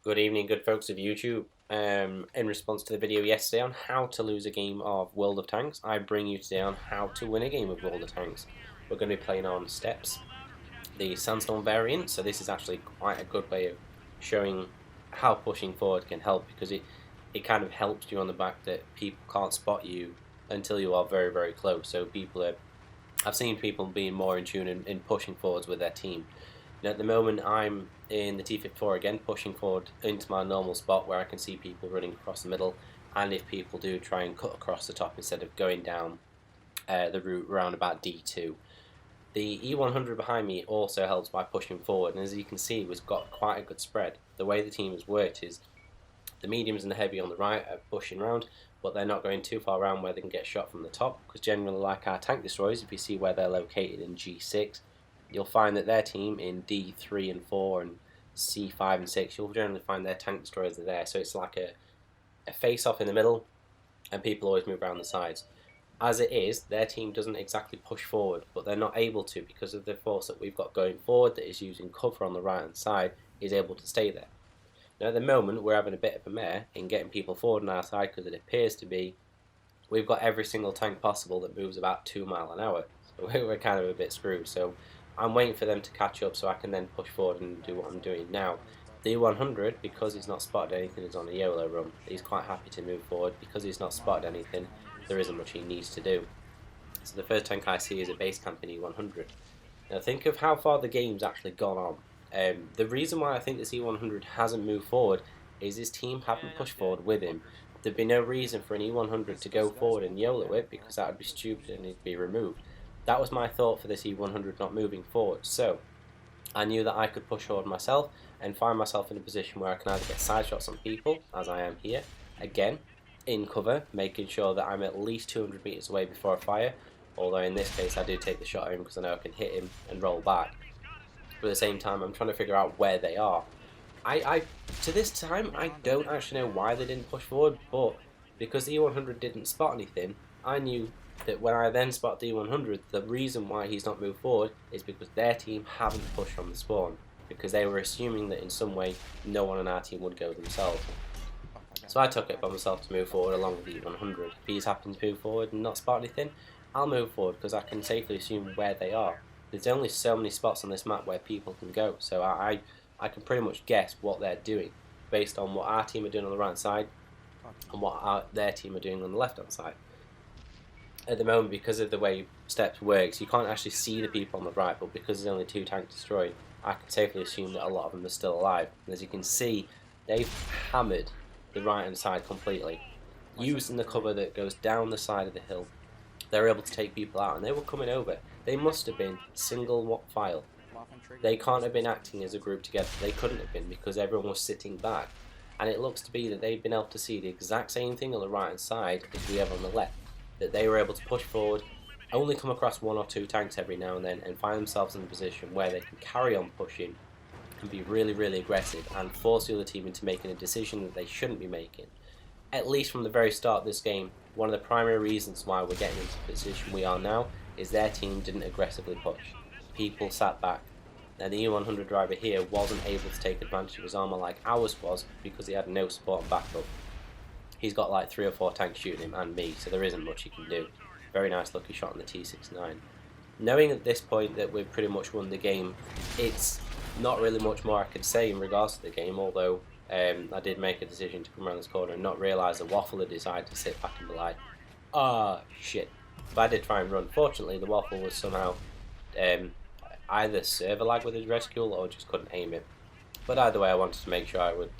Good evening, good folks of YouTube. In response to the video yesterday on how to lose a game of World of Tanks, I bring you today on how to win a game of World of Tanks. We're going to be playing on steps, the sandstone variant, so this is actually quite a good way of showing how pushing forward can help, because it kind of helps you on the back that people can't spot you until you are very, very close. So I've seen people being more in tune in pushing forwards with their team. Now, at the moment, I'm in the T-54 again, pushing forward into my normal spot where I can see people running across the middle, and if people do try and cut across the top instead of going down the route around about D2. The E100 behind me also helps by pushing forward, and as you can see, we've got quite a good spread. The way the team has worked is the mediums and the heavy on the right are pushing around, but they're not going too far around where they can get shot from the top, because generally, like our tank destroyers, if you see where they're located in G6, you'll find that their team in D3 and 4 and C5 and 6, you'll generally find their tank destroyers are there. So it's like a face-off in the middle, and people always move around the sides. As it is, their team doesn't exactly push forward, but they're not able to because of the force that we've got going forward that is using cover on the right-hand side is able to stay there. Now at the moment, we're having a bit of a mare in getting people forward on our side because it appears to be we've got every single tank possible that moves about 2 miles an hour. So we're kind of a bit screwed. So I'm waiting for them to catch up so I can then push forward and do what I'm doing now. The 100, because he's not spotted anything, is on a YOLO run. He's quite happy to move forward. Because he's not spotted anything, there isn't much he needs to do. So the first tank I see is a base camp in E100. Now think of how far the game's actually gone on. The reason why I think this E100 hasn't moved forward is his team haven't pushed forward with him. There'd be no reason for an E100 to go forward and YOLO it, because that would be stupid and it'd be removed. That was my thought for this E100 not moving forward. So I knew that I could push forward myself and find myself in a position where I can either get side shots on people, as I am here, again, in cover, making sure that I'm at least 200 meters away before I fire, although in this case I do take the shot at him because I know I can hit him and roll back. But at the same time, I'm trying to figure out where they are. To this time, I don't actually know why they didn't push forward, but because the E100 didn't spot anything, I knew that when I then spot the E100, the reason why he's not moved forward is because their team haven't pushed from the spawn, because they were assuming that in some way no one on our team would go themselves. So I took it by myself to move forward along with the E100. If he's happened to move forward and not spot anything, I'll move forward because I can safely assume where they are. There's only so many spots on this map where people can go, so I can pretty much guess what they're doing based on what our team are doing on the right side and what their team are doing on the left hand side. At the moment, because of the way steps works, you can't actually see the people on the right, but because there's only 2 tanks destroyed, I can safely assume that a lot of them are still alive. And as you can see, they've hammered the right hand side completely. Using the cover that goes down the side of the hill, they're able to take people out, and they were coming over. They must have been single file. They can't have been acting as a group together. They couldn't have been, because everyone was sitting back. And it looks to be that they've been able to see the exact same thing on the right hand side as we have on the left. That they were able to push forward, only come across 1 or 2 tanks every now and then, and find themselves in a position where they can carry on pushing and be really, really aggressive and force the other team into making a decision that they shouldn't be making. At least from the very start of this game, one of the primary reasons why we're getting into the position we are now is their team didn't aggressively push. People sat back. Now the E100 driver here wasn't able to take advantage of his armor like ours was because he had no support and backup. He's got like 3 or 4 tanks shooting him and me, so there isn't much he can do. Very nice lucky shot on the T69. Knowing at this point that we've pretty much won the game, it's not really much more I could say in regards to the game, although I did make a decision to come around this corner and not realise the waffle had decided to sit back and be like, shit. But I did try and run. Fortunately, the waffle was somehow either server lag with his rescue or just couldn't aim it. But either way, I wanted to make sure I would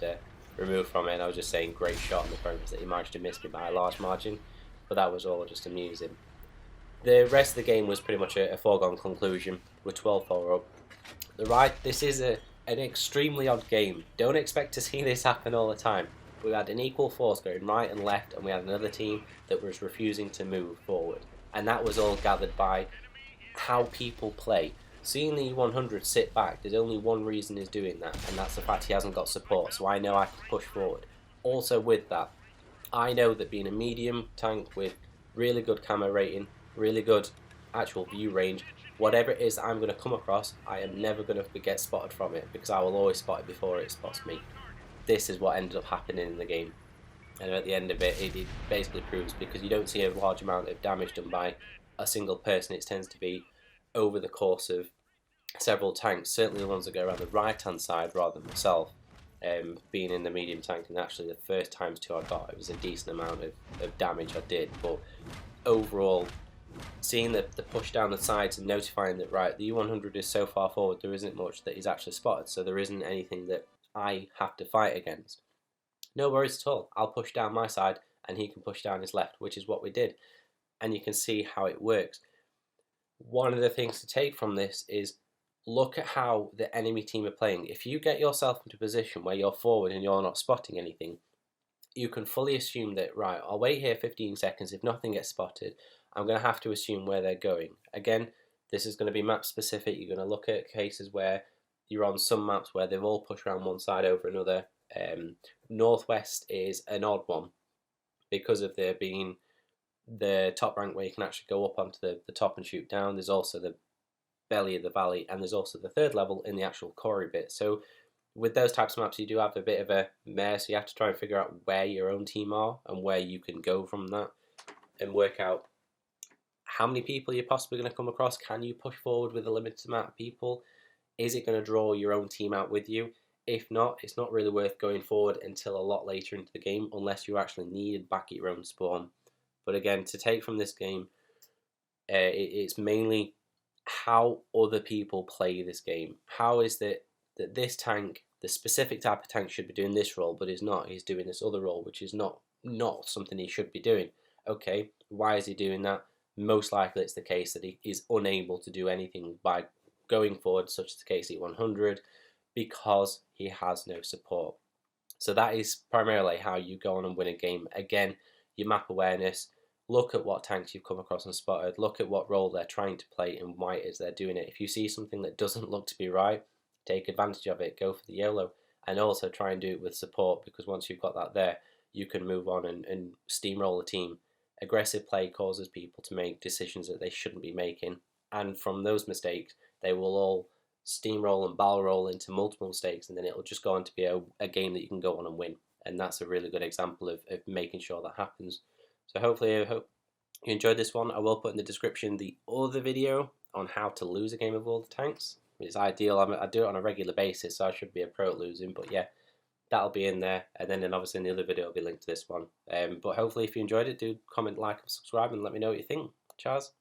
remove from it, and I was just saying great shot on the progress that he managed to miss me by a large margin, but that was all just amusing. The rest of the game was pretty much a foregone conclusion. We're 12-4 up. This is an extremely odd game. Don't expect to see this happen all the time. We had an equal force going right and left, and we had another team that was refusing to move forward, and that was all gathered by how people play. Seeing the 100 sit back, there's only one reason he's doing that, and that's the fact he hasn't got support, so I know I can push forward. Also with that, I know that being a medium tank with really good camo rating, really good actual view range, whatever it is that I'm going to come across, I am never going to get spotted from it, because I will always spot it before it spots me. this is what ended up happening in the game. And at the end of it, it basically proves, because you don't see a large amount of damage done by a single person, it tends to be over the course of several tanks, certainly the ones that go around the right hand side rather than myself. Being in the medium tank, and actually the first times two I got, it was a decent amount of damage I did, but overall, seeing the push down the sides and notifying that, right, the U100 is so far forward, there isn't much that is actually spotted, so there isn't anything that I have to fight against. No worries at all, I'll push down my side and he can push down his left, which is what we did, and you can see how it works. One of the things to take from this is look at how the enemy team are playing. If you get yourself into a position where you're forward and you're not spotting anything, you can fully assume that, right, I'll wait here 15 seconds. If nothing gets spotted, I'm going to have to assume where they're going. Again, this is going to be map specific. You're going to look at cases where you're on some maps where they've all pushed around one side over another. Northwest is an odd one because of there being the top rank where you can actually go up onto the top and shoot down. There's also the belly of the valley, and there's also the third level in the actual quarry bit. So with those types of maps, you do have a bit of a mess, so you have to try and figure out where your own team are and where you can go from that, and work out how many people you're possibly going to come across. Can you push forward with a limited amount of people? Is it going to draw your own team out with you? If not, it's not really worth going forward until a lot later into the game, unless you actually needed back at your own spawn. But again, to take from this game, it's mainly how other people play this game. How is that this tank, the specific type of tank, should be doing this role, but is not. He's doing this other role, which is not something he should be doing. Okay, why is he doing that? Most likely it's the case that he is unable to do anything by going forward, such as the case at 100, because he has no support. So that is primarily how you go on and win a game. Again, your map awareness, look at what tanks you've come across and spotted, look at what role they're trying to play and why it is they're doing it. If you see something that doesn't look to be right, take advantage of it, go for the YOLO, and also try and do it with support, because once you've got that there, you can move on and steamroll the team. Aggressive play causes people to make decisions that they shouldn't be making, and from those mistakes, they will all steamroll and barrel roll into multiple mistakes, and then it'll just go on to be a game that you can go on and win. And that's a really good example of making sure that happens. So hopefully, I hope you enjoyed this one. I will put in the description the other video on how to lose a game of World of Tanks. It's ideal. I do it on a regular basis, so I should be a pro at losing. But yeah, that'll be in there. And then obviously in the other video will be linked to this one. But hopefully if you enjoyed it, do comment, like, and subscribe, and let me know what you think. Cheers.